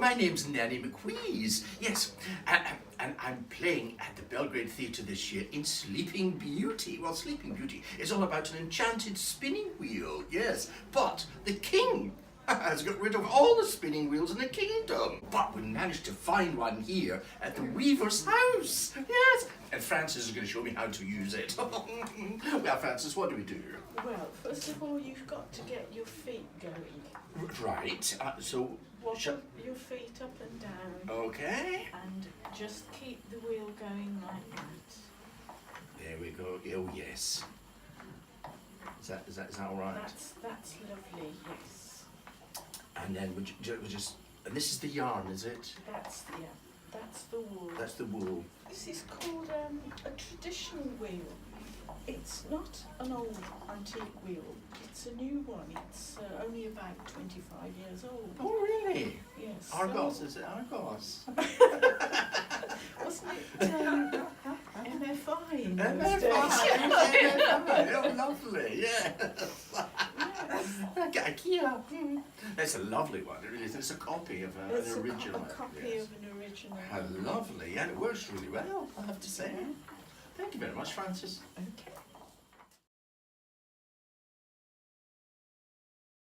my name's Nanny McWheeze. Yes, and I'm playing at the Belgrade Theatre this year in Sleeping Beauty. Well, Sleeping Beauty is all about an enchanted spinning wheel, yes. But the king has got rid of all the spinning wheels in the kingdom. But we managed to find one here at the weaver's house, yes. And Francis is going to show me how to use it. Well, Francis, what do we do? Well, first of all, you've got to get your feet going. Right, so... Wobble your feet up and down. Okay. And just keep the wheel going like that. There we go. Oh, yes. Is that all right? That's lovely, yes. And then we just... And this is the yarn, is it? That's the wool. That's the wool. This is called a traditional wheel. It's not an old antique wheel. It's a new one. It's only about 25 years old. Oh, really? Yes. Argos, is it Argos? Wasn't it MFI? Oh, lovely, yeah. IKEA. That's a lovely one. It really is. It's a copy of an original. A copy of an original. How lovely, and it works really well, I have to say. Thank you very much, Francis. Okay.